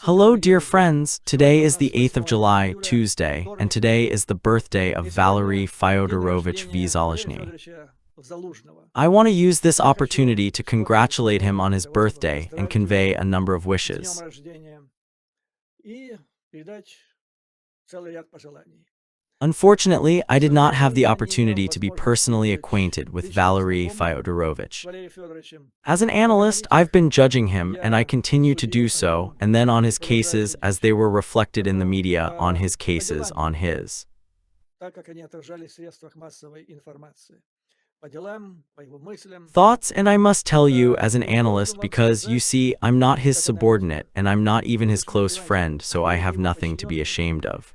Hello dear friends, today is the 8th of July, Tuesday, and today is the birthday of Valery Fyodorovich Zaluzhny. I want to use this opportunity to congratulate him on his birthday and convey a number of wishes. Unfortunately, I did not have the opportunity to be personally acquainted with Valery Fyodorovich. As an analyst, I've been judging him, and I continue to do so, and then on his cases as they were reflected in the media, on his cases, on his thoughts, and I must tell you as an analyst because, you see, I'm not his subordinate, and I'm not even his close friend, so I have nothing to be ashamed of.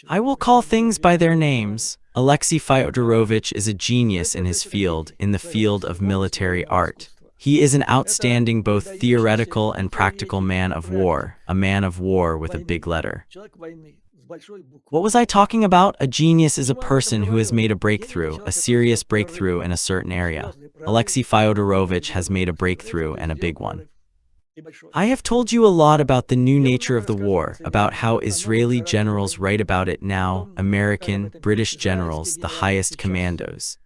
I will call things by their names. Alexei Fyodorovich is a genius in his field, in the field of military art. He is an outstanding both theoretical and practical man of war, a man of war with a big letter. What was I talking about? A genius is a person who has made a breakthrough, a serious breakthrough in a certain area. Alexei Fyodorovich has made a breakthrough, and a big one. I have told you a lot about the new nature of the war, about how Israeli generals write about it now, American, British generals, the highest commandos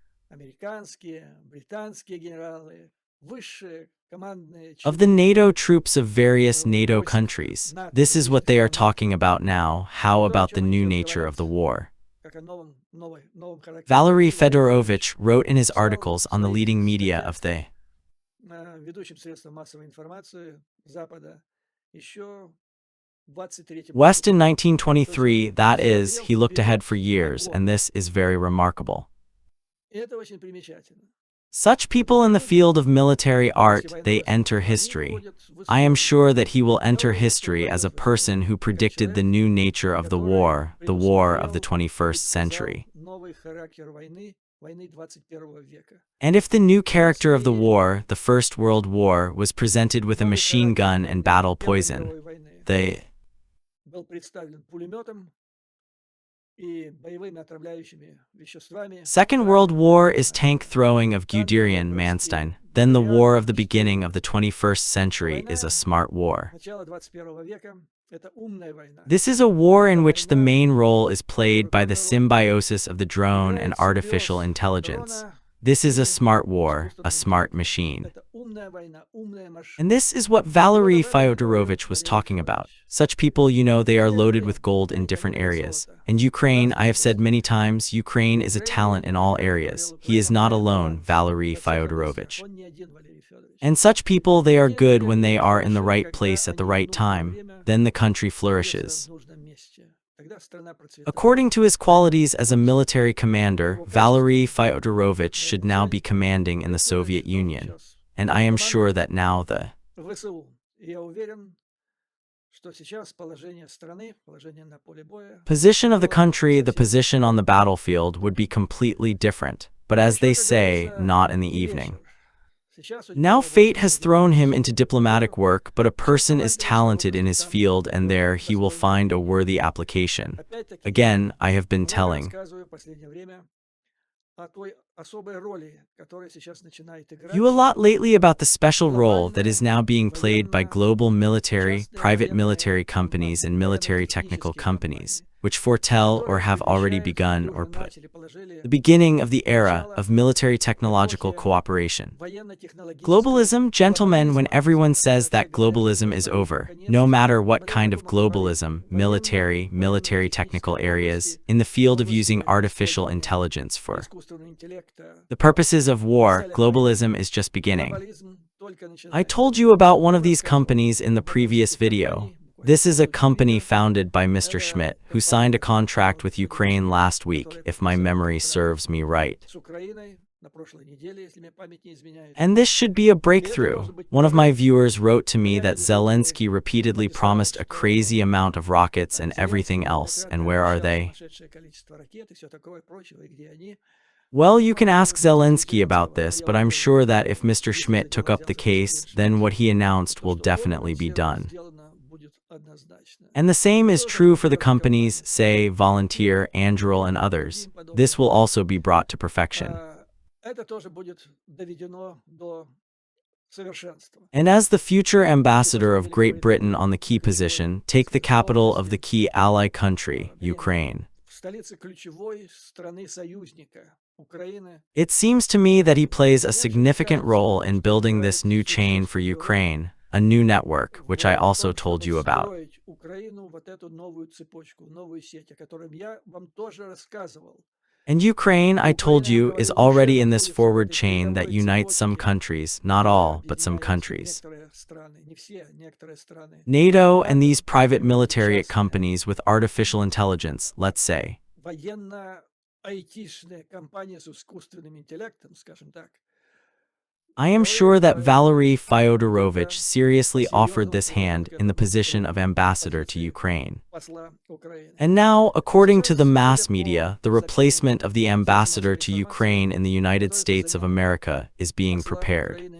of the NATO troops of various NATO countries. This is what they are talking about now. How about the new nature of the war? Valery Fyodorovich wrote in his articles on the leading media of the West in 1923, that is, he looked ahead for years, and this is very remarkable. Such people in the field of military art, they enter history. I am sure that he will enter history as a person who predicted the new nature of the war of the 21st century. And if the new character of the war, the First World War, was presented with a machine gun and battle poison, the Second World War is tank throwing of Guderian Manstein, then the war of the beginning of the 21st century is a smart war. This is a war in which the main role is played by the symbiosis of the drone and artificial intelligence. This is a smart war, a smart machine. And this is what Valery Fyodorovich was talking about. Such people, you know, they are loaded with gold in different areas. And Ukraine, I have said many times, Ukraine is a talent in all areas. He is not alone, Valery Fyodorovich. And such people, they are good when they are in the right place at the right time. Then the country flourishes. According to his qualities as a military commander, Valery Fyodorovich should now be commanding in the Soviet Union. And I am sure that now the position of the country, the position on the battlefield, would be completely different. But as they say, not in the evening. Now fate has thrown him into diplomatic work, but a person is talented in his field and there he will find a worthy application. Again, I have been telling you a lot lately about the special role that is now being played by global military, private military companies and military technical companies, which foretell or have already begun or put the beginning of the era of military technological cooperation. Globalism, gentlemen, when everyone says that globalism is over, no matter what kind of globalism, military technical areas, in the field of using artificial intelligence for the purposes of war, globalism is just beginning. I told you about one of these companies in the previous video. This is a company founded by Mr. Schmidt, who signed a contract with Ukraine last week, if my memory serves me right. And this should be a breakthrough. One of my viewers wrote to me that Zelensky repeatedly promised a crazy amount of rockets and everything else, and where are they? Well, you can ask Zelensky about this, but I'm sure that if Mr. Schmidt took up the case, then what he announced will definitely be done. And the same is true for the companies, say, Volunteer, Anduril, and others. This will also be brought to perfection. And as the future ambassador of Great Britain on the key position, take the capital of the key ally country, Ukraine. It seems to me that he plays a significant role in building this new chain for Ukraine, a new network, which I also told you about. And Ukraine, I told you, is already in this forward chain that unites some countries, not all, but some countries. NATO and these private military companies with artificial intelligence, let's say. I am sure that Valery Fyodorovich seriously offered this hand in the position of ambassador to Ukraine. And now, according to the mass media, the replacement of the ambassador to Ukraine in the United States of America is being prepared.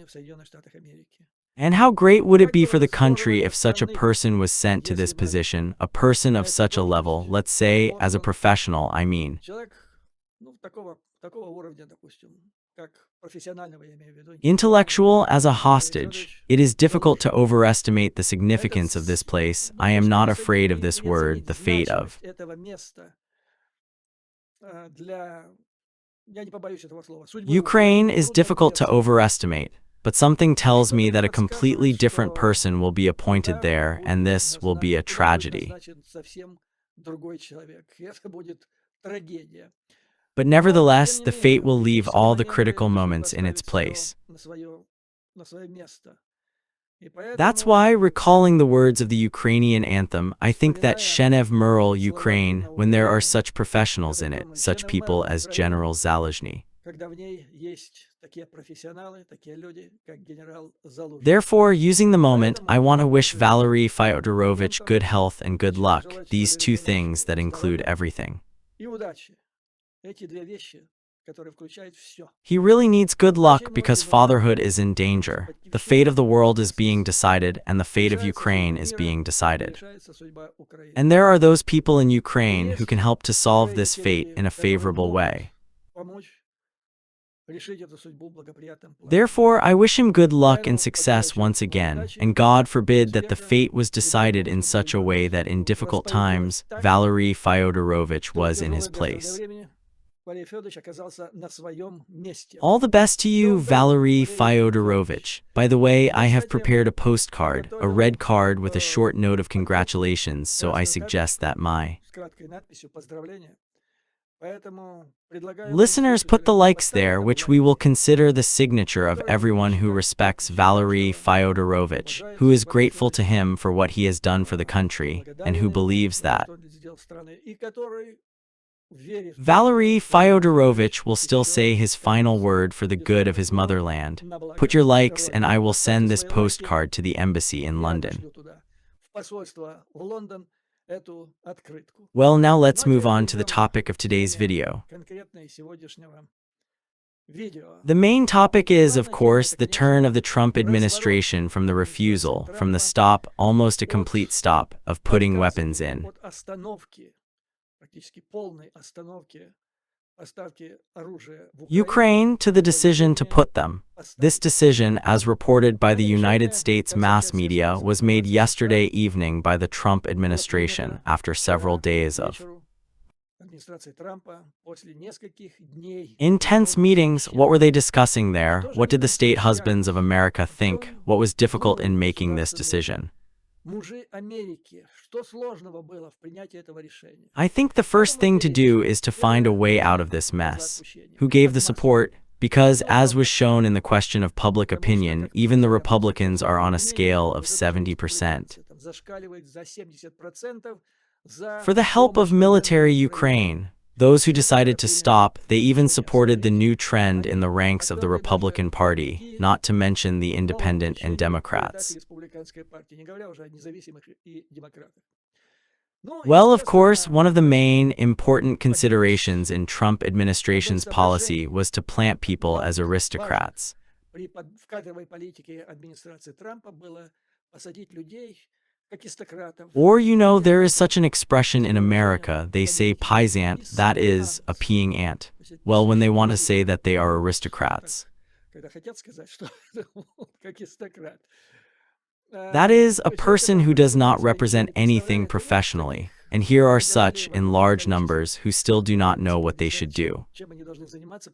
And how great would it be for the country if such a person was sent to this position, a person of such a level, let's say, as a professional, I mean. Intellectual as a hostage. It is difficult to overestimate the significance of this place. I am not afraid of this word, the fate of. Ukraine is difficult to overestimate, but something tells me that a completely different person will be appointed there, and this will be a tragedy. But nevertheless, the fate will leave all the critical moments in its place. That's why, recalling the words of the Ukrainian anthem, I think that Shenev Merl Ukraine, when there are such professionals in it, such people as General Zaluzhny. Therefore, using the moment, I want to wish Valery Fyodorovich good health and good luck, these two things that include everything. He really needs good luck because fatherhood is in danger. The fate of the world is being decided, and the fate of Ukraine is being decided. And there are those people in Ukraine who can help to solve this fate in a favorable way. Therefore, I wish him good luck and success once again, and God forbid that the fate was decided in such a way that in difficult times, Valery Fyodorovich was in his place. All the best to you, Valery Fyodorovich. By the way, I have prepared a postcard, a red card with a short note of congratulations, so I suggest that my listeners put the likes there, which we will consider the signature of everyone who respects Valery Fyodorovich, who is grateful to him for what he has done for the country, and who believes that Valery Fyodorovich will still say his final word for the good of his motherland. Put your likes and I will send this postcard to the embassy in London. Well, now let's move on to the topic of today's video. The main topic is, of course, the turn of the Trump administration from the refusal, from the stop, almost a complete stop, of putting weapons in Ukraine to the decision to put them. This decision, as reported by the United States mass media, was made yesterday evening by the Trump administration after several days of intense meetings. What were they discussing there? What did the state husbands of America think? What was difficult in making this decision? I think the first thing to do is to find a way out of this mess. Who gave the support? Because, as was shown in the question of public opinion, even the Republicans are on a scale of 70%. For the help of military Ukraine, those who decided to stop, they even supported the new trend in the ranks of the Republican Party, not to mention the Independent and Democrats. Well, of course, one of the main important considerations in Trump administration's policy was to plant people as aristocrats. Or, you know, there is such an expression in America, they say paisant, that is, a peeing ant. Well, when they want to say that they are aristocrats. That is, a person who does not represent anything professionally. And here are such, in large numbers, who still do not know what they should do.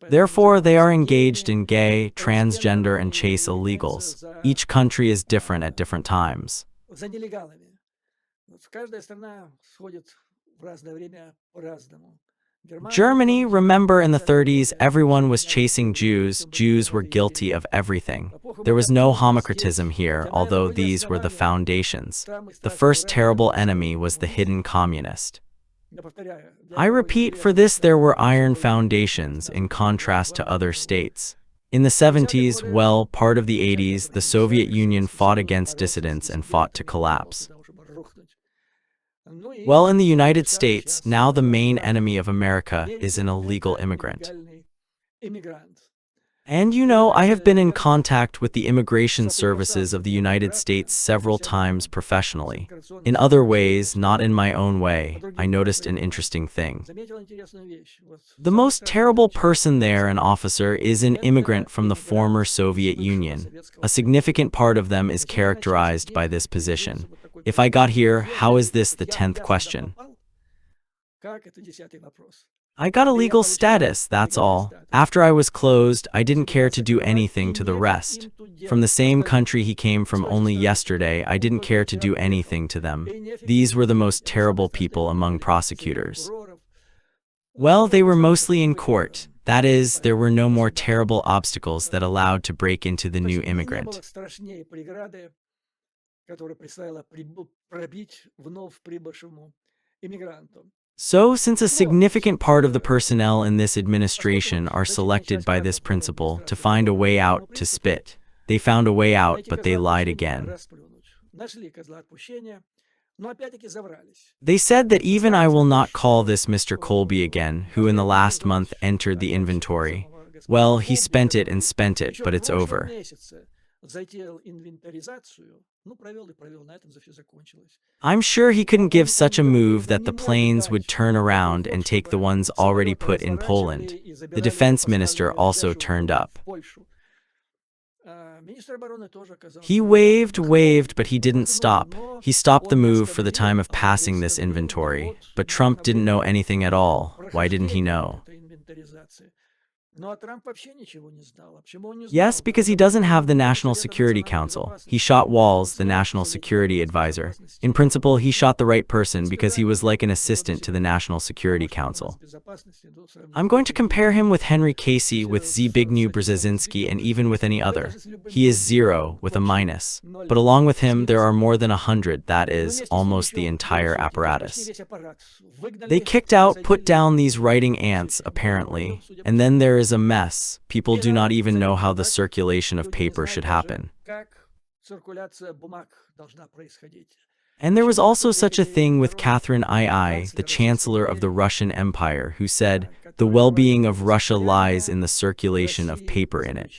Therefore, they are engaged in gay, transgender, and chase illegals. Each country is different at different times. Germany, remember in the 30s, everyone was chasing Jews. Jews were guilty of everything. There was no homocratism here, although these were the foundations. The first terrible enemy was the hidden communist. I repeat, for this there were iron foundations, in contrast to other states. In the 70s, well, part of the 80s, the Soviet Union fought against dissidents and fought to collapse. Well, in the United States, now the main enemy of America is an illegal immigrant. And you know, I have been in contact with the immigration services of the United States several times professionally. In other ways, not in my own way, I noticed an interesting thing. The most terrible person there, an officer, is an immigrant from the former Soviet Union. A significant part of them is characterized by this position. If I got here, how is this the 10th question? I got a legal status, that's all. After I was closed, I didn't care to do anything to the rest. From the same country he came from only yesterday, I didn't care to do anything to them. These were the most terrible people among prosecutors. Well, they were mostly in court. That is, there were no more terrible obstacles that allowed to break into the new immigrant. So, since a significant part of the personnel in this administration are selected by this principle to find a way out, to spit, they found a way out, but they lied again. They said that even I will not call this Mr. Colby again, who in the last month entered the inventory. Well, he spent it, but it's over. I'm sure he couldn't give such a move that the planes would turn around and take the ones already put in Poland. The defense minister also turned up. He waved, but he didn't stop. He stopped the move for the time of passing this inventory. But Trump didn't know anything at all. Why didn't he know? Yes, because he doesn't have the National Security Council. He shot Walls, the National Security Advisor. In principle, he shot the right person because he was like an assistant to the National Security Council. I'm going to compare him with Henry Casey, with Zbigniew Brzezinski, and even with any other. He is 0, with a minus. But along with him, there are more than 100, that is, almost the entire apparatus. They kicked out, put down these writing ants, apparently, and then there is a mess. People do not even know how the circulation of paper should happen. And there was also such a thing with Catherine II, the Chancellor of the Russian Empire, who said, "The well-being of Russia lies in the circulation of paper in it."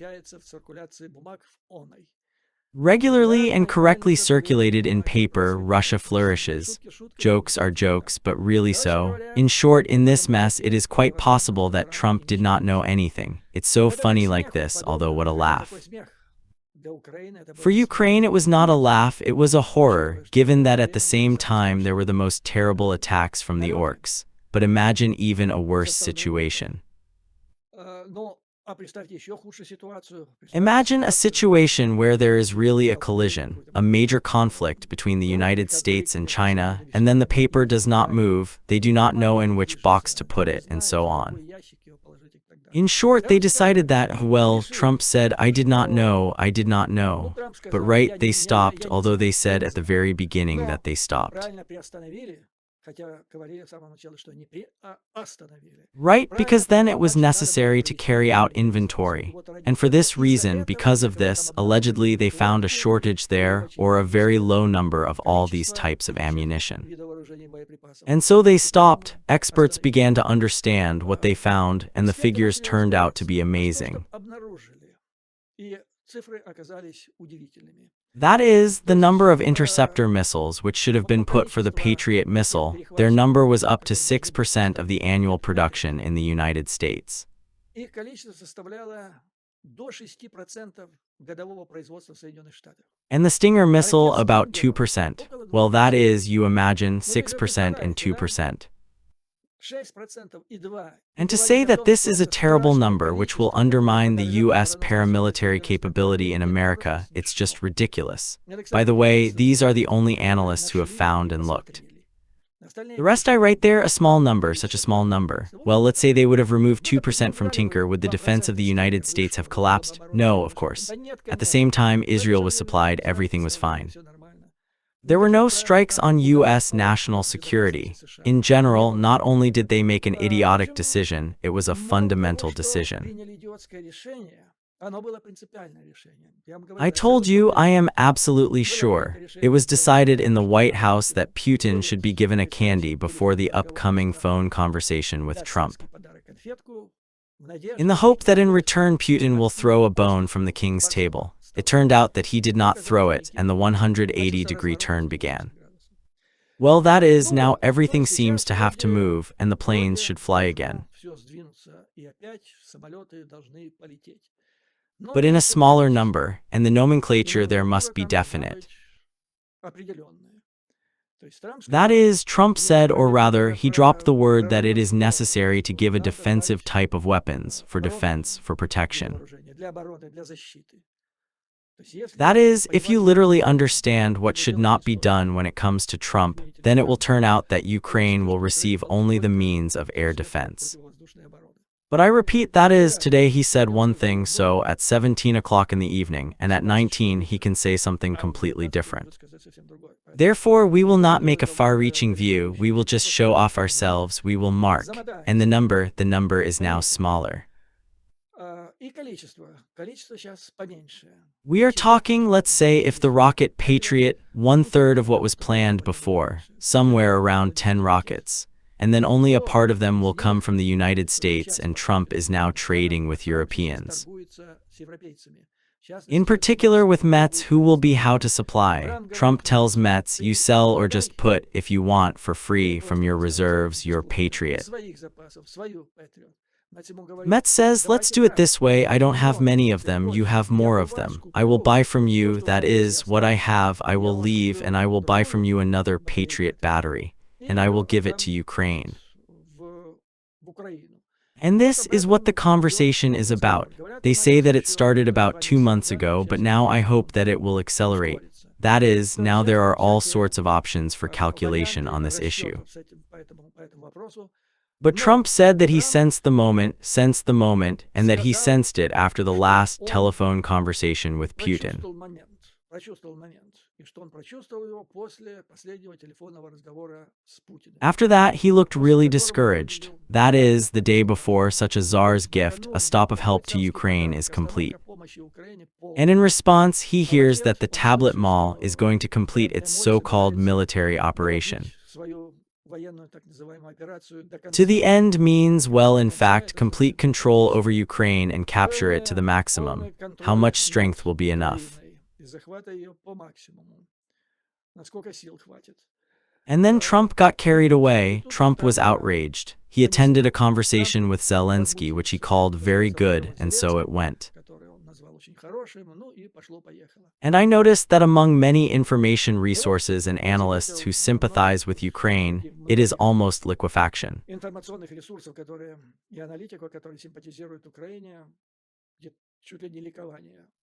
Regularly and correctly circulated in paper, Russia flourishes. Jokes are jokes, but really so. In short, in this mess, it is quite possible that Trump did not know anything. It's so funny like this, although what a laugh. For Ukraine, it was not a laugh, it was a horror, given that at the same time there were the most terrible attacks from the orcs. But imagine even a worse situation. Imagine a situation where there is really a collision, a major conflict between the United States and China, and then the paper does not move, they do not know in which box to put it, and so on. In short, they decided that, well, Trump said, I did not know. But right, they stopped, although they said at the very beginning that they stopped. Right, because then it was necessary to carry out inventory. And for this reason, because of this, allegedly they found a shortage there, or a very low number of all these types of ammunition. And so they stopped, experts began to understand what they found, and the figures turned out to be amazing. That is, the number of interceptor missiles which should have been put for the Patriot missile, their number was up to 6% of the annual production in the United States. And the Stinger missile about 2%. Well, that is, you imagine, 6% and 2%. And to say that this is a terrible number which will undermine the U.S. paramilitary capability in America, it's just ridiculous. By the way, these are the only analysts who have found and looked. The rest I write there, a small number, such a small number. Well, let's say they would have removed 2% from Tinker. Would the defense of the United States have collapsed? No, of course. At the same time, Israel was supplied, everything was fine. There were no strikes on U.S. national security. In general, not only did they make an idiotic decision, it was a fundamental decision. I told you, I am absolutely sure. It was decided in the White House that Putin should be given a candy before the upcoming phone conversation with Trump, in the hope that in return Putin will throw a bone from the king's table. It turned out that he did not throw it, and the 180-degree turn began. Well, that is, now everything seems to have to move, and the planes should fly again. But in a smaller number, and the nomenclature there must be definite. That is, Trump said, or rather, he dropped the word that it is necessary to give a defensive type of weapons, for defense, for protection. That is, if you literally understand what should not be done when it comes to Trump, then it will turn out that Ukraine will receive only the means of air defense. But I repeat, that is, today he said one thing, so at 17 o'clock in the evening, and at 19 he can say something completely different. Therefore, we will not make a far-reaching view, we will just show off ourselves, we will mark, and the number is now smaller. We are talking, let's say, if the rocket Patriot, 1/3 of what was planned before, somewhere around 10 rockets, and then only a part of them will come from the United States, and Trump is now trading with Europeans. In particular with Metz, who will be how to supply. Trump tells Metz, you sell or just put, if you want, for free from your reserves, your Patriot. Metz says, let's do it this way, I don't have many of them, you have more of them. I will buy from you, that is, what I have I will leave, and I will buy from you another Patriot battery, and I will give it to Ukraine. And this is what the conversation is about. They say that it started about 2 months ago, but now I hope that it will accelerate. That is, now there are all sorts of options for calculation on this issue. But Trump said that he sensed the moment, and that he sensed it after the last telephone conversation with Putin. After that, he looked really discouraged. That is, the day before such a czar's gift, a stop of help to Ukraine is complete. And in response, he hears that the Tablet Mall is going to complete its so-called military operation. To the end means, well, in fact, complete control over Ukraine and capture it to the maximum. How much strength will be enough? And then Trump got carried away. Trump was outraged. He attended a conversation with Zelensky, which he called very good, and so it went. And I noticed that among many information resources and analysts who sympathize with Ukraine, it is almost liquefaction.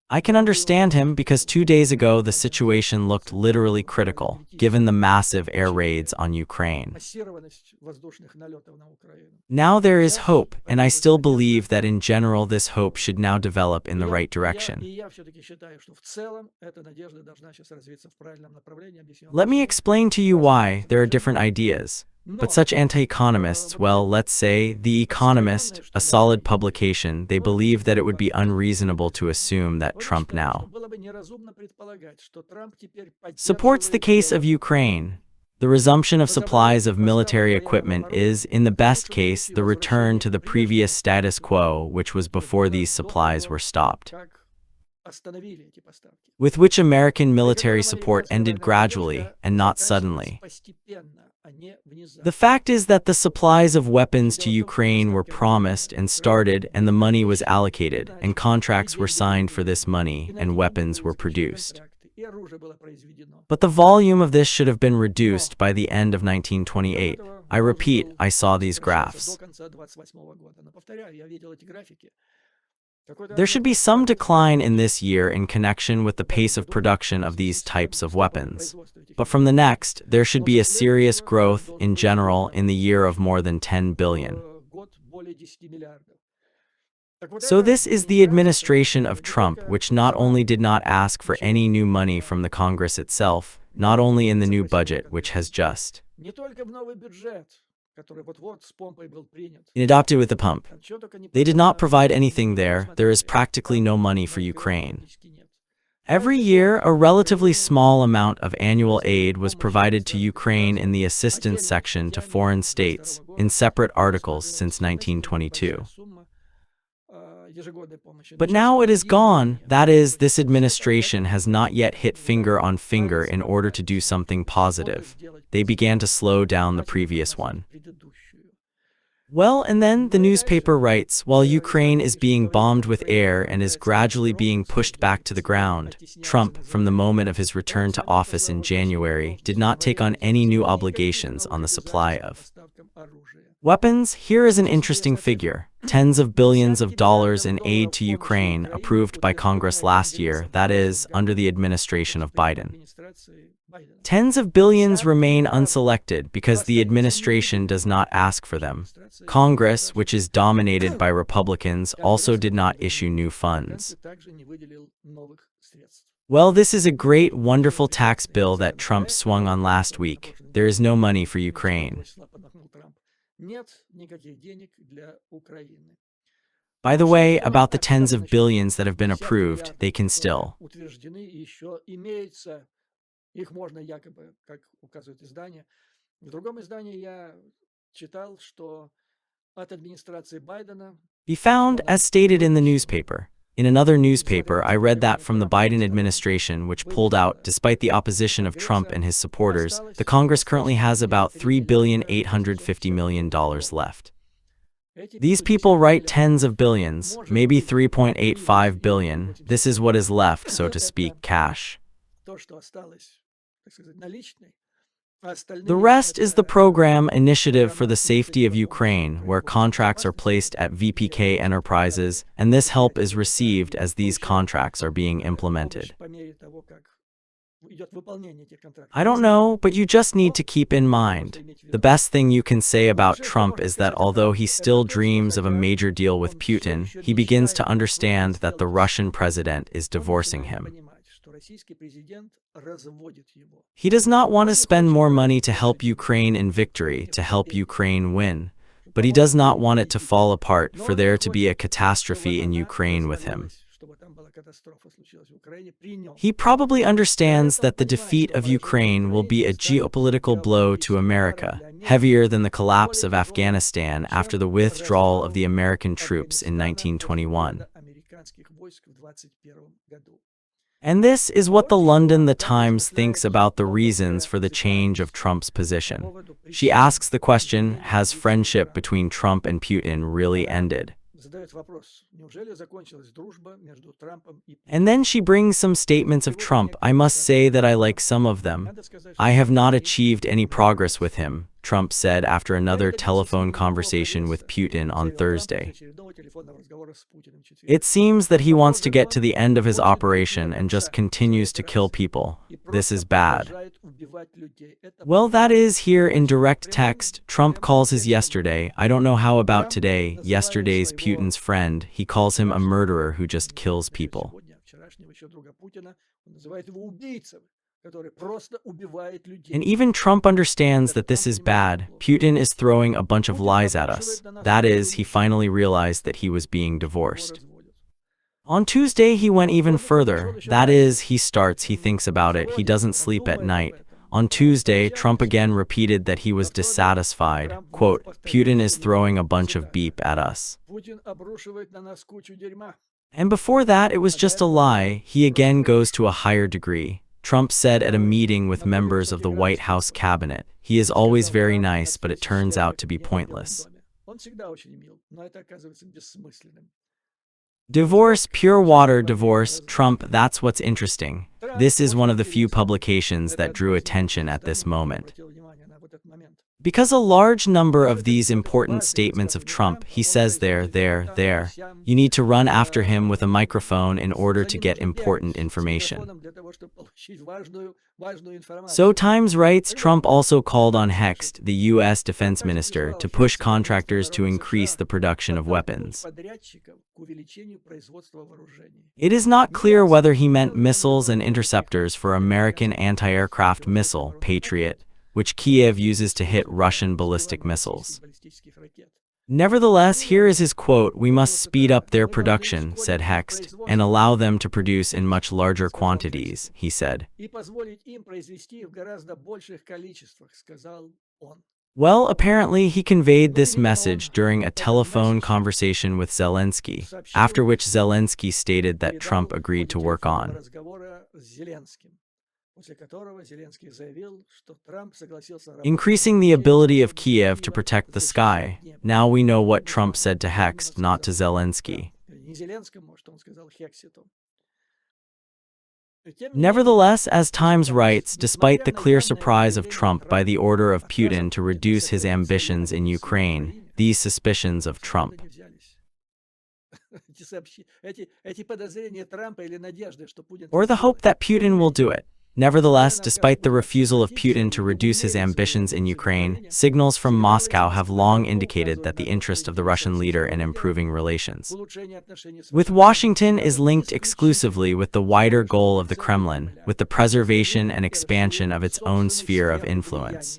I can understand him because 2 days ago the situation looked literally critical, given the massive air raids on Ukraine. Now there is hope, and I still believe that in general this hope should now develop in the right direction. Let me explain to you why there are different ideas. But such anti-economists, well, let's say, The Economist, a solid publication, they believe that it would be unreasonable to assume that Trump now supports the case of Ukraine. The resumption of supplies of military equipment is, in the best case, the return to the previous status quo, which was before these supplies were stopped. with which American military support ended gradually and not suddenly. The fact is that the supplies of weapons to Ukraine were promised and started, and the money was allocated, and contracts were signed for this money, and weapons were produced. But the volume of this should have been reduced by the end of 1928. I repeat, I saw these graphs. There should be some decline in this year in connection with the pace of production of these types of weapons. But from the next, there should be a serious growth in general in the year of more than 10 billion. So this is the administration of Trump, which not only did not ask for any new money from the Congress itself, not only in the new budget, which has just adopted with the pump. They did not provide anything there. There is practically no money for Ukraine. Every year, a relatively small amount of annual aid was provided to Ukraine in the assistance section to foreign states, in separate articles since 1922. But now it is gone. That is, this administration has not yet hit finger on finger in order to do something positive. They began to slow down the previous one. Well, and then the newspaper writes, while Ukraine is being bombed with air and is gradually being pushed back to the ground, Trump, from the moment of his return to office in January, did not take on any new obligations on the supply of weapons. Here is an interesting figure. Tens of billions of dollars in aid to Ukraine approved by Congress last year, that is, under the administration of Biden. Tens of billions remain unselected because the administration does not ask for them. Congress, which is dominated by Republicans, also did not issue new funds. Well, this is a great, wonderful tax bill that Trump swung on last week. There is no money for Ukraine. By the way, about the tens of billions that have been approved, they can still be found, as stated in the newspaper. In another newspaper, I read that from the Biden administration, which pulled out, despite the opposition of Trump and his supporters, the Congress currently has about $3,850 million left. These people write tens of billions, maybe 3.85 billion. This is what is left, so to speak, cash. The rest is the program Initiative for the Safety of Ukraine, where contracts are placed at VPK enterprises, and this help is received as these contracts are being implemented. I don't know, but you just need to keep in mind. The best thing you can say about Trump is that although he still dreams of a major deal with Putin, he begins to understand that the Russian president is divorcing him. He does not want to spend more money to help Ukraine in victory, to help Ukraine win, but he does not want it to fall apart, for there to be a catastrophe in Ukraine with him. He probably understands that the defeat of Ukraine will be a geopolitical blow to America, heavier than the collapse of Afghanistan after the withdrawal of the American troops in 1921. And this is what the London Times thinks about the reasons for the change of Trump's position. She asks the question, has friendship between Trump and Putin really ended? And then she brings some statements of Trump. I must say that I like some of them. I have not achieved any progress with him, Trump said after another telephone conversation with Putin on Thursday. It seems that he wants to get to the end of his operation and just continues to kill people. This is bad. Well, that is here in direct text. Trump calls his yesterday, I don't know how about today, yesterday's Putin's friend. He calls him a murderer who just kills people. And even Trump understands that this is bad. Putin is throwing a bunch of lies at us. That is, he finally realized that he was being divorced. On Tuesday, he went even further. That is, he thinks about it, he doesn't sleep at night. On Tuesday, Trump again repeated that he was dissatisfied. Quote, Putin is throwing a bunch of beep at us. And before that, it was just a lie. He again goes to a higher degree. Trump said at a meeting with members of the White House cabinet, "He is always very nice, but it turns out to be pointless." Divorce, pure water divorce, Trump, that's what's interesting. This is one of the few publications that drew attention at this moment. Because a large number of these important statements of Trump, he says there, you need to run after him with a microphone in order to get important information. So Times writes, Trump also called on Hecht, the U.S. defense minister, to push contractors to increase the production of weapons. It is not clear whether he meant missiles and interceptors for American anti-aircraft missile, Patriot, which Kiev uses to hit Russian ballistic missiles. Nevertheless, here is his quote, "We must speed up their production," said Hecht, "and allow them to produce in much larger quantities," he said. Well, apparently he conveyed this message during a telephone conversation with Zelensky, after which Zelensky stated that Trump agreed to work on increasing the ability of Kiev to protect the sky. Now we know what Trump said to Hecht, not to Zelensky. Nevertheless, as Times writes, despite the clear surprise of Trump by the order of Putin to reduce his ambitions in Ukraine, these suspicions of Trump or the hope that Putin will do it. Nevertheless, despite the refusal of Putin to reduce his ambitions in Ukraine, signals from Moscow have long indicated that the interest of the Russian leader in improving relations with Washington is linked exclusively with the wider goal of the Kremlin, with the preservation and expansion of its own sphere of influence.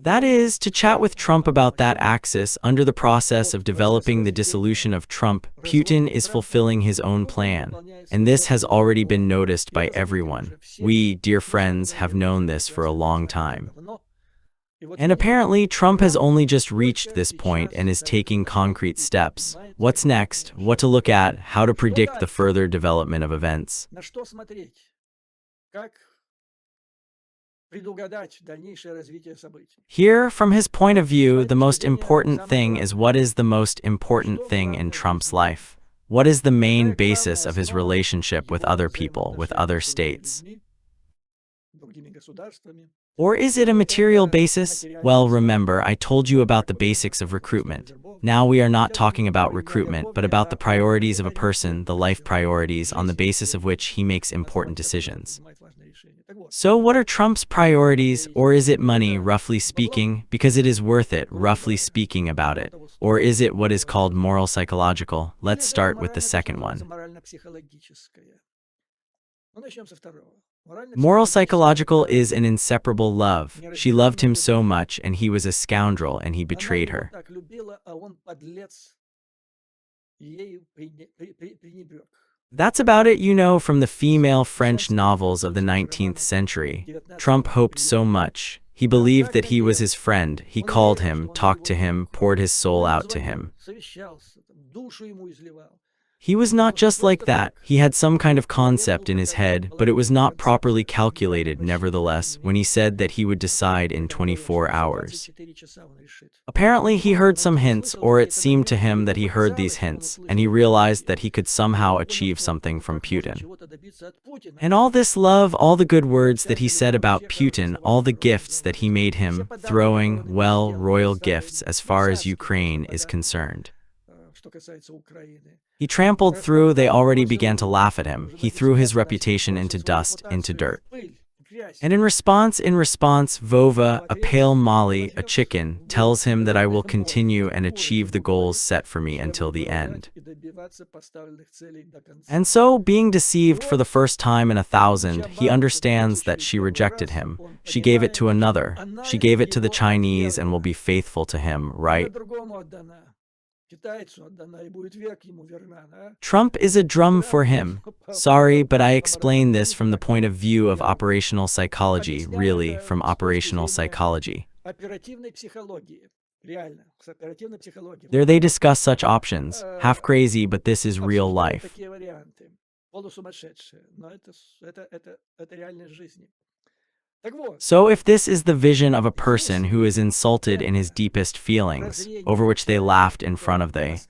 That is, to chat with Trump about that axis. Under the process of developing the dissolution of Trump, Putin is fulfilling his own plan, and this has already been noticed by everyone. We, dear friends, have known this for a long time. And apparently Trump has only just reached this point and is taking concrete steps. What's next? What to look at? How to predict the further development of events? Here, from his point of view, the most important thing is what is the most important thing in Trump's life? What is the main basis of his relationship with other people, with other states? Or is it a material basis? Well, remember, I told you about the basics of recruitment. Now we are not talking about recruitment, but about the priorities of a person, the life priorities on the basis of which he makes important decisions. So what are Trump's priorities, or is it money, roughly speaking, because it is worth it, roughly speaking about it? Or is it what is called moral psychological? Let's start with the second one. Moral psychological is an inseparable love. She loved him so much, and he was a scoundrel, and he betrayed her. That's about it, you know, from the female French novels of the 19th century. Trump hoped so much. He believed that he was his friend. He called him, talked to him, poured his soul out to him. He was not just like that. He had some kind of concept in his head, but it was not properly calculated, nevertheless, when he said that he would decide in 24 hours. Apparently, he heard some hints, or it seemed to him that he heard these hints, and he realized that he could somehow achieve something from Putin. And all this love, all the good words that he said about Putin, all the gifts that he made him, throwing, well, royal gifts as far as Ukraine is concerned. He trampled through. They already began to laugh at him. He threw his reputation into dust, into dirt. And in response, Vova, a pale Molly, a chicken, tells him that I will continue and achieve the goals set for me until the end. And so, being deceived for the first time in 1,000, he understands that she rejected him. She gave it to another. She gave it to the Chinese and will be faithful to him, right? Trump is a drum for him. Sorry, but I explain this from the point of view of operational psychology, really, from operational psychology. There they discuss such options. Half crazy, but this is real life. So if this is the vision of a person who is insulted in his deepest feelings, over which they laughed in front of the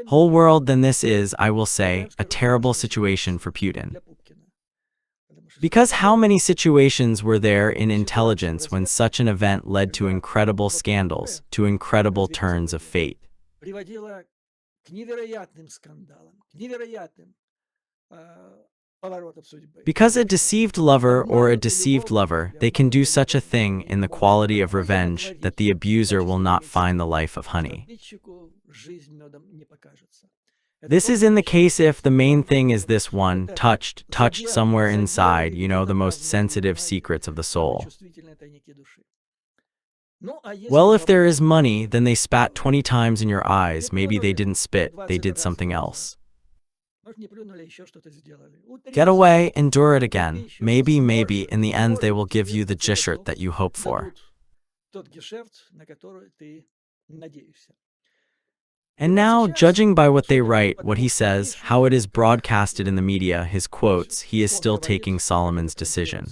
whole world, then this is, I will say, a terrible situation for Putin. Because how many situations were there in intelligence when such an event led to incredible scandals, to incredible turns of fate? Because a deceived lover or a deceived lover, they can do such a thing in the quality of revenge that the abuser will not find the life of honey. This is in the case if the main thing is this one, touched somewhere inside, the most sensitive secrets of the soul. Well, if there is money, then they spat 20 times in your eyes. Maybe they didn't spit, they did something else. Get away, endure it again. Maybe, in the end they will give you the G-shirt that you hope for. And now, judging by what they write, what he says, how it is broadcasted in the media, his quotes, he is still taking Solomon's decision.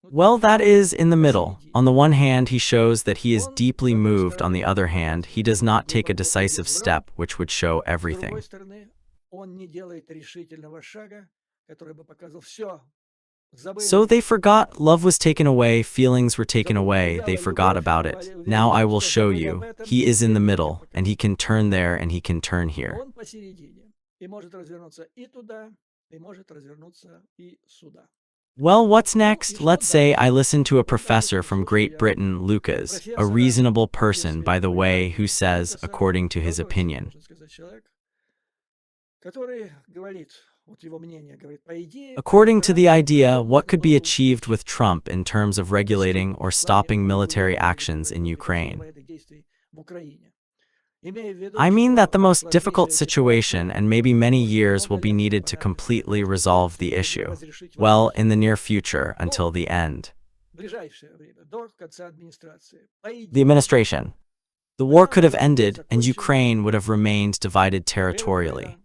Well, that is in the middle. On the one hand, he shows that he is deeply moved. On the other hand, he does not take a decisive step, which would show everything. So they forgot, love was taken away, feelings were taken away, they forgot about it. Now I will show you, he is in the middle, and he can turn there and he can turn here. Well, what's next? Let's say I listen to a professor from Great Britain, Lucas, a reasonable person, by the way, who says, according to his opinion, according to the idea, what could be achieved with Trump in terms of regulating or stopping military actions in Ukraine? I mean that the most difficult situation and maybe many years will be needed to completely resolve the issue. Well, in the near future, until the end. The administration. The war could have ended and Ukraine would have remained divided territorially.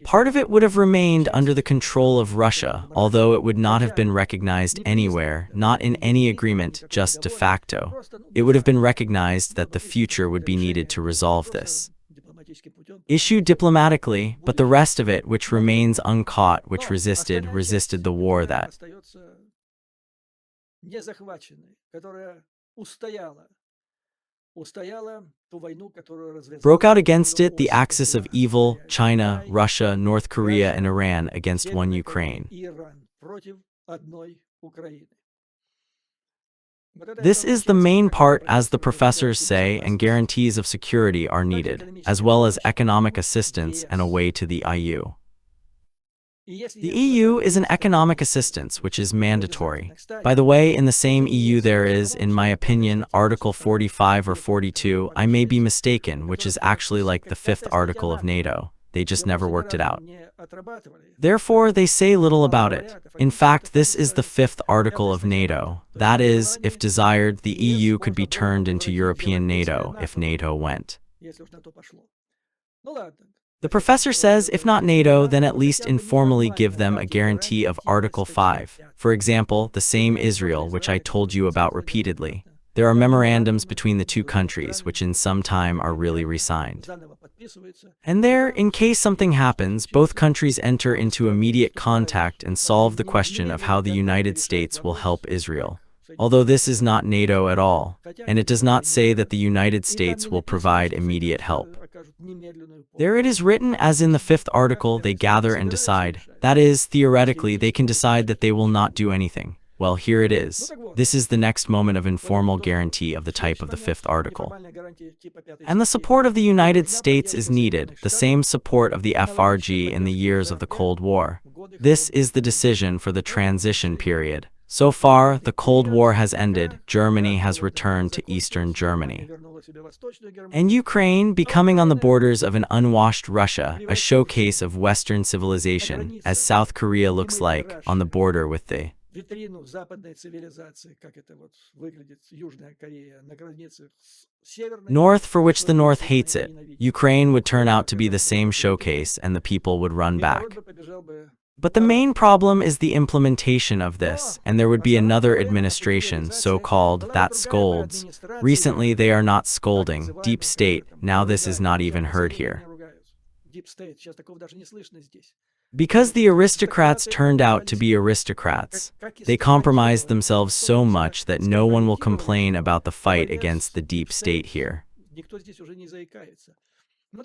Part of it would have remained under the control of Russia, although it would not have been recognized anywhere, not in any agreement, just de facto. It would have been recognized that the future would be needed to resolve this issue diplomatically, but the rest of it, which remains uncaught, which resisted the war that broke out against it, the axis of evil, China, Russia, North Korea, and Iran against one Ukraine. This is the main part, as the professors say, and guarantees of security are needed, as well as economic assistance and a way to the EU. The EU is an economic assistance which is mandatory. By the way, in the same EU there is, in my opinion, Article 45 or 42, I may be mistaken, which is actually like the 5th article of NATO. They just never worked it out. Therefore, they say little about it. In fact, this is the 5th article of NATO. That is, if desired, the EU could be turned into European NATO if NATO went. The professor says, if not NATO, then at least informally give them a guarantee of Article 5. For example, the same Israel, which I told you about repeatedly. There are memorandums between the two countries, which in some time are really re-signed. And there, in case something happens, both countries enter into immediate contact and solve the question of how the United States will help Israel. Although this is not NATO at all, and it does not say that the United States will provide immediate help. There it is written, as in the 5th article, they gather and decide. That is, theoretically, they can decide that they will not do anything. Well, here it is. This is the next moment of informal guarantee of the type of the 5th article. And the support of the United States is needed, the same support of the FRG in the years of the Cold War. This is the decision for the transition period. So far, the Cold War has ended, Germany has returned to Eastern Germany. And Ukraine, becoming on the borders of an unwashed Russia, a showcase of Western civilization, as South Korea looks like, on the border with the North, for which the North hates it. Ukraine would turn out to be the same showcase and the people would run back. But the main problem is the implementation of this, and there would be another administration, so-called, that scolds. Recently they are not scolding, deep state, now this is not even heard here. Because the aristocrats turned out to be aristocrats, they compromised themselves so much that no one will complain about the fight against the deep state here.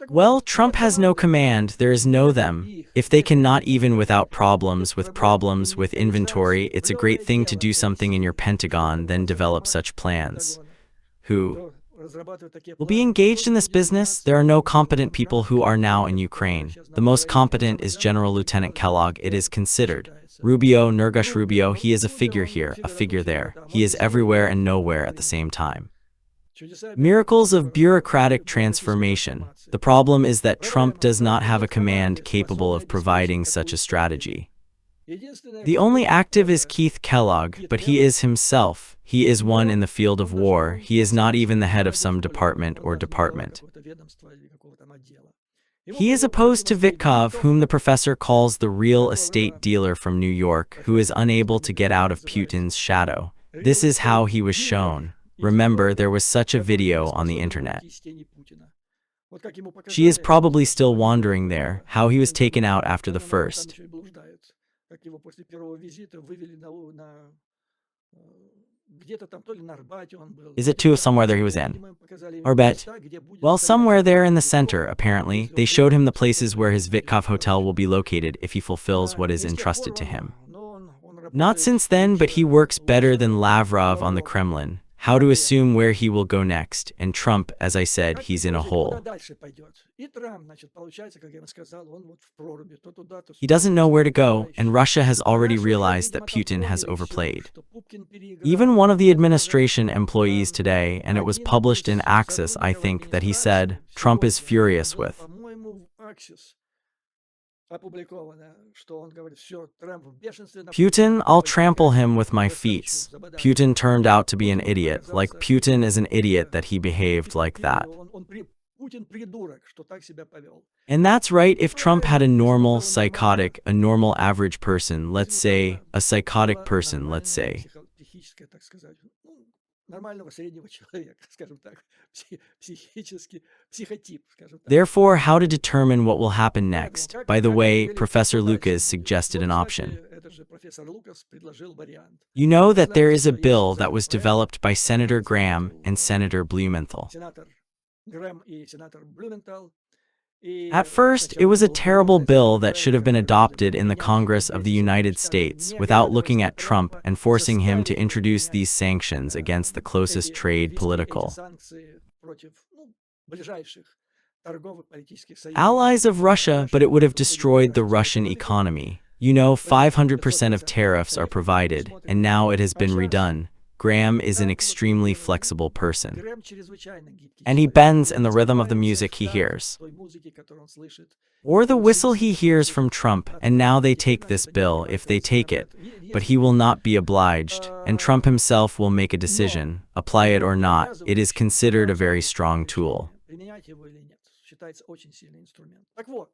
Well, Trump has no command, there is no them. If they cannot even without problems with inventory, it's a great thing to do something in your Pentagon, then develop such plans. Who will be engaged in this business? There are no competent people who are now in Ukraine. The most competent is General Lieutenant Kellogg, it is considered. Rubio, Nergush Rubio, he is a figure here, a figure there. He is everywhere and nowhere at the same time. Miracles of bureaucratic transformation. The problem is that Trump does not have a command capable of providing such a strategy. The only active is Keith Kellogg, but he is himself. He is one in the field of war. He is not even the head of some department or department. He is opposed to Vitkov, whom the professor calls the real estate dealer from New York, who is unable to get out of Putin's shadow. This is how he was shown. Remember, there was such a video on the internet. She is probably still wandering there, how he was taken out after the first. Is it too somewhere there he was in? Or bet? Well, somewhere there in the center, apparently. They showed him the places where his Vitkov hotel will be located if he fulfills what is entrusted to him. Not since then, but he works better than Lavrov on the Kremlin. How to assume where he will go next, and Trump, as I said, he's in a hole. He doesn't know where to go, and Russia has already realized that Putin has overplayed. Even one of the administration employees today, and it was published in Axis, I think, that he said, Trump is furious with Putin, I'll trample him with my feet. Putin turned out to be an idiot, like Putin is an idiot that he behaved like that. And that's right, if Trump had a normal, psychotic, a normal average person, let's say, a psychotic person, let's say. Therefore, how to determine what will happen next? By the way, Professor Lucas suggested an option. You know that there is a bill that was developed by Senator Graham and Senator Blumenthal. At first, it was a terrible bill that should have been adopted in the Congress of the United States without looking at Trump and forcing him to introduce these sanctions against the closest trade political allies of Russia, but it would have destroyed the Russian economy. You know, 500% of tariffs are provided, and now it has been redone. Graham is an extremely flexible person, and he bends in the rhythm of the music he hears, or the whistle he hears from Trump, and now they take this bill if they take it, but he will not be obliged, and Trump himself will make a decision, apply it or not. It is considered a very strong tool.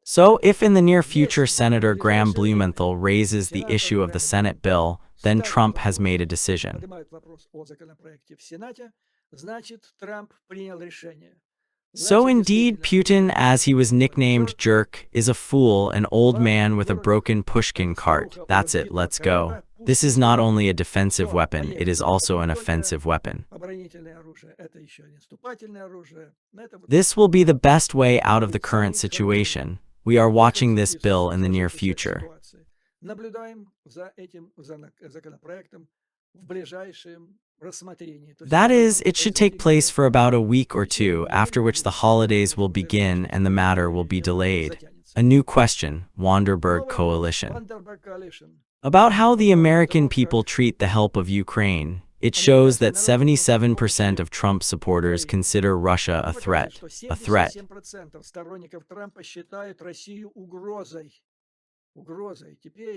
So, if in the near future Senator Graham Blumenthal raises the issue of the Senate bill, then Trump has made a decision. So indeed, Putin, as he was nicknamed Jerk, is a fool, an old man with a broken Pushkin cart. That's it, let's go. This is not only a defensive weapon, it is also an offensive weapon. This will be the best way out of the current situation. We are watching this bill in the near future. That is, it should take place for about a week or two, after which the holidays will begin and the matter will be delayed. A new question, Wanderberg coalition. About how the American people treat the help of Ukraine, it shows that 77% of Trump supporters consider Russia a threat. A threat.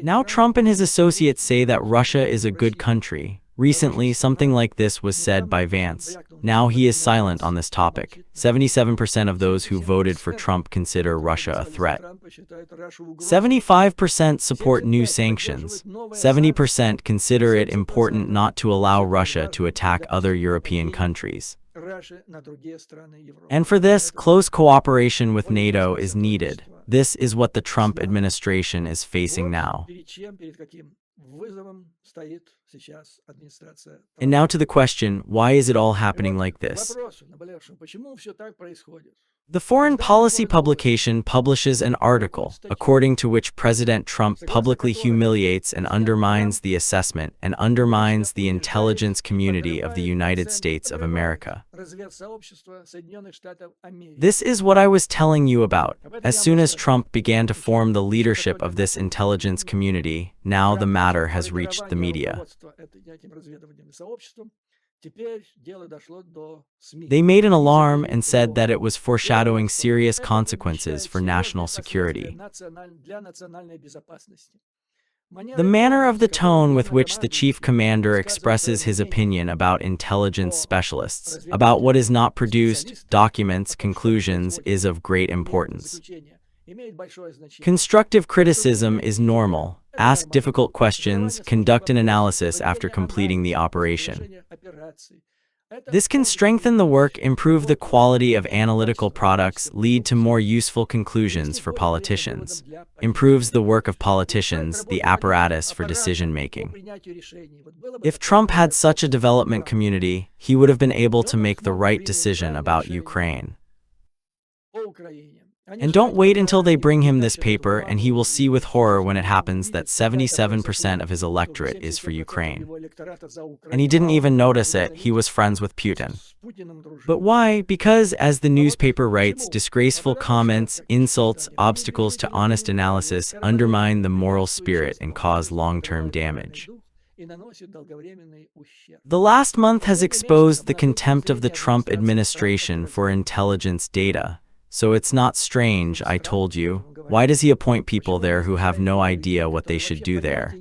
Now Trump and his associates say that Russia is a good country. Recently, something like this was said by Vance. Now he is silent on this topic. 77% of those who voted for Trump consider Russia a threat. 75% support new sanctions. 70% consider it important not to allow Russia to attack other European countries. And for this, close cooperation with NATO is needed. This is what the Trump administration is facing now. And now to the question, why is it all happening like this? The foreign policy publication publishes an article, according to which President Trump publicly humiliates and undermines the assessment and undermines the intelligence community of the United States of America. This is what I was telling you about. As soon as Trump began to form the leadership of this intelligence community, now the matter has reached the media. They made an alarm and said that it was foreshadowing serious consequences for national security. The manner of the tone with which the chief commander expresses his opinion about intelligence specialists, about what is not produced, documents, conclusions, is of great importance. Constructive criticism is normal. Ask difficult questions, conduct an analysis after completing the operation. This can strengthen the work, improve the quality of analytical products, lead to more useful conclusions for politicians. Improves the work of politicians, the apparatus for decision-making. If Trump had such a development community, he would have been able to make the right decision about Ukraine. And don't wait until they bring him this paper and he will see with horror when it happens that 77% of his electorate is for Ukraine. And he didn't even notice it, he was friends with Putin. But why? Because, as the newspaper writes, disgraceful comments, insults, obstacles to honest analysis undermine the moral spirit and cause long-term damage. The last month has exposed the contempt of the Trump administration for intelligence data. So it's not strange, I told you. Why does he appoint people there who have no idea what they should do there?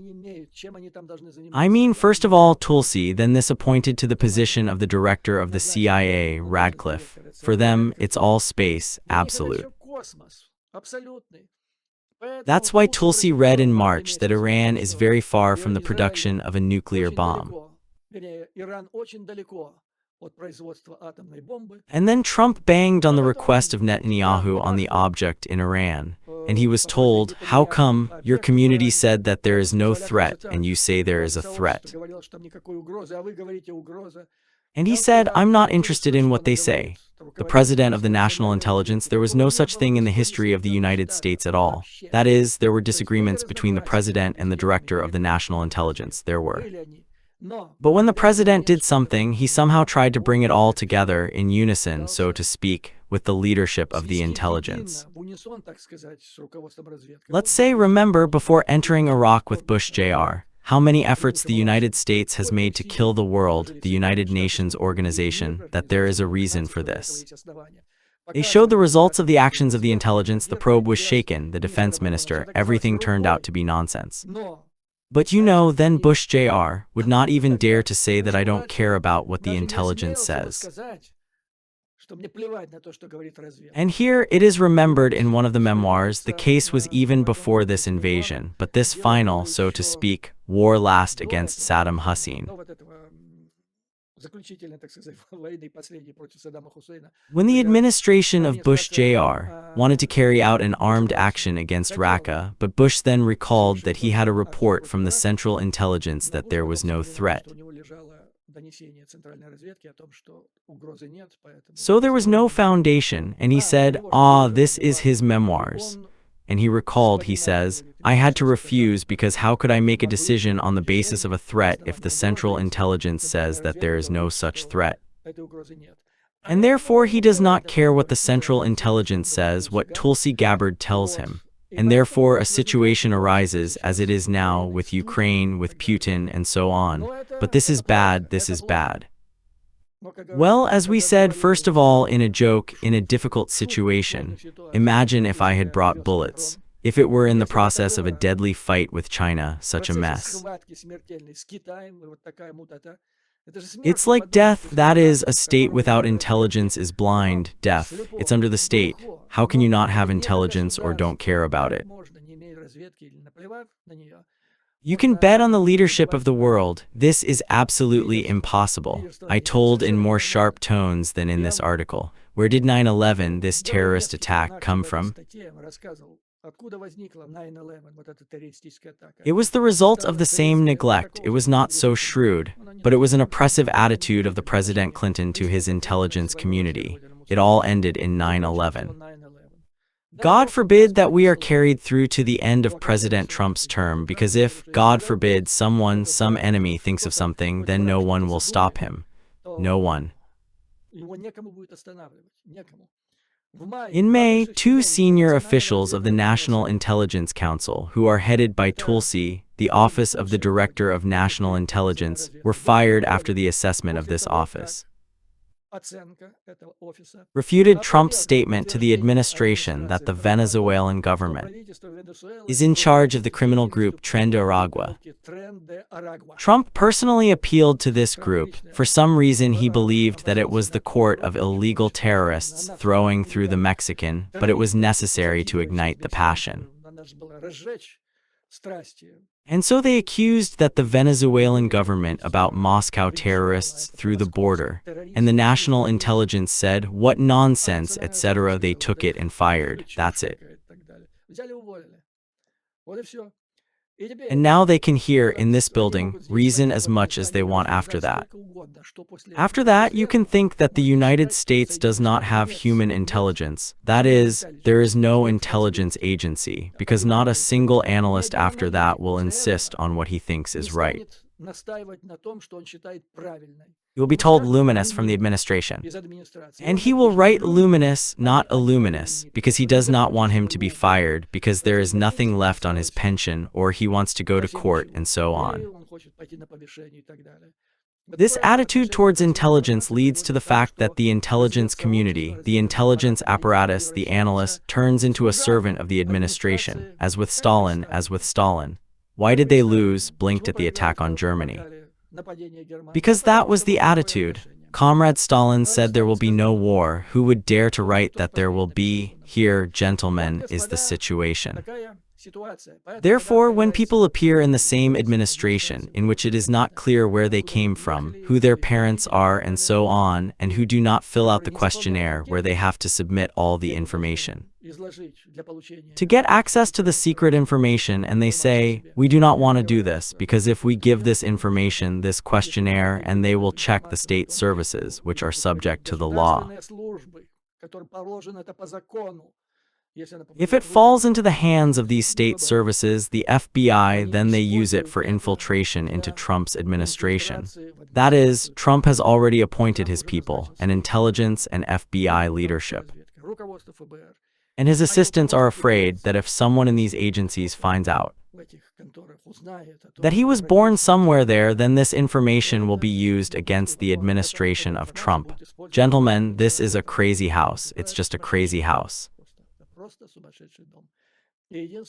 I mean, first of all, Tulsi, then this appointed to the position of the director of the CIA, Radcliffe. For them, it's all space, absolute. That's why Tulsi read in March that Iran is very far from the production of a nuclear bomb. And then Trump banged on the request of Netanyahu on the object in Iran, and he was told, how come your community said that there is no threat and you say there is a threat? And he said, I'm not interested in what they say. The president of the national intelligence, there was no such thing in the history of the United States at all. That is, there were disagreements between the president and the director of the national intelligence. There were. But when the president did something, he somehow tried to bring it all together in unison, so to speak, with the leadership of the intelligence. Let's say, remember, before entering Iraq with Bush Jr., how many efforts the United States has made to kill the world, the United Nations organization, that there is a reason for this. They showed the results of the actions of the intelligence, the probe was shaken, the defense minister, everything turned out to be nonsense. But you know, then Bush Jr. would not even dare to say that I don't care about what the intelligence says. And here it is remembered in one of the memoirs, the case was even before this invasion, but this final, so to speak, war last against Saddam Hussein. When the administration of Bush Jr. wanted to carry out an armed action against Raqqa, but Bush then recalled that he had a report from the Central Intelligence that there was no threat. So there was no foundation, and he said, this is his memoirs. And he recalled, he says, I had to refuse because how could I make a decision on the basis of a threat if the Central Intelligence says that there is no such threat? And therefore he does not care what the Central Intelligence says, what Tulsi Gabbard tells him. and therefore a situation arises as it is now with Ukraine, with Putin, and so on. But this is bad, this is bad. Well, as we said, first of all, in a joke, in a difficult situation, imagine if I had brought bullets. If it were in the process of a deadly fight with China, such a mess. It's like death, that is, a state without intelligence is blind, deaf, it's under the state. How can you not have intelligence or don't care about it? You can bet on the leadership of the world. This is absolutely impossible. I told in more sharp tones than in this article. Where did 9/11, this terrorist attack, come from? It was the result of the same neglect. It was not so shrewd, but it was an oppressive attitude of the President Clinton to his intelligence community. It all ended in 9/11. God forbid that we are carried through to the end of President Trump's term, because if, God forbid, some enemy thinks of something, then no one will stop him. No one. In May, two senior officials of the National Intelligence Council, who are headed by Tulsi, the Office of the Director of National Intelligence, were fired after the assessment of this office refuted Trump's statement to the administration that the Venezuelan government is in charge of the criminal group Tren de Aragua. Trump personally appealed to this group. For some reason, he believed that it was the court of illegal terrorists throwing through the Mexican, but it was necessary to ignite the passion. And so they accused that the Venezuelan government about Moscow terrorists through the border, and the national intelligence said, what nonsense, etc. They took it and fired. That's it. And now they can hear in this building reason as much as they want after that. After that, you can think that the United States does not have human intelligence. That is, there is no intelligence agency, because not a single analyst after that will insist on what he thinks is right. He will be told luminous from the administration. And he will write luminous, not illuminous, because he does not want him to be fired, because there is nothing left on his pension, or he wants to go to court, and so on. This attitude towards intelligence leads to the fact that the intelligence community, the intelligence apparatus, the analyst, turns into a servant of the administration, as with Stalin, Why did they lose? Blinked at the attack on Germany. Because that was the attitude. Comrade Stalin said there will be no war. Who would dare to write that there will be? Here, gentlemen, is the situation. Therefore, when people appear in the same administration, in which it is not clear where they came from, who their parents are, and so on, and who do not fill out the questionnaire where they have to submit all the information to get access to the secret information, and they say, we do not want to do this, because if we give this information, this questionnaire, and they will check the state services, which are subject to the law. If it falls into the hands of these state services, the FBI, then they use it for infiltration into Trump's administration. That is, Trump has already appointed his people, an intelligence and FBI leadership. And his assistants are afraid that if someone in these agencies finds out that he was born somewhere there, then this information will be used against the administration of Trump. Gentlemen, this is a crazy house. It's just a crazy house.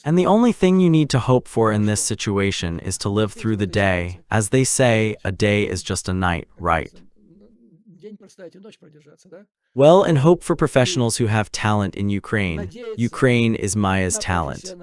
And the only thing you need to hope for in this situation is to live through the day. As they say, a day is just a night, right? Well, and hope for professionals who have talent in Ukraine. Ukraine is Maya's talent.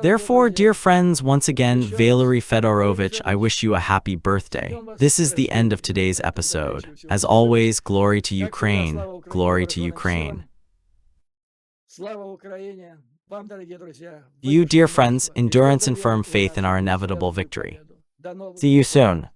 Therefore, dear friends, once again, Valery Fedorovich, I wish you a happy birthday. This is the end of today's episode. As always, glory to Ukraine, glory to Ukraine. You, dear friends, endurance and firm faith in our inevitable victory. See you soon.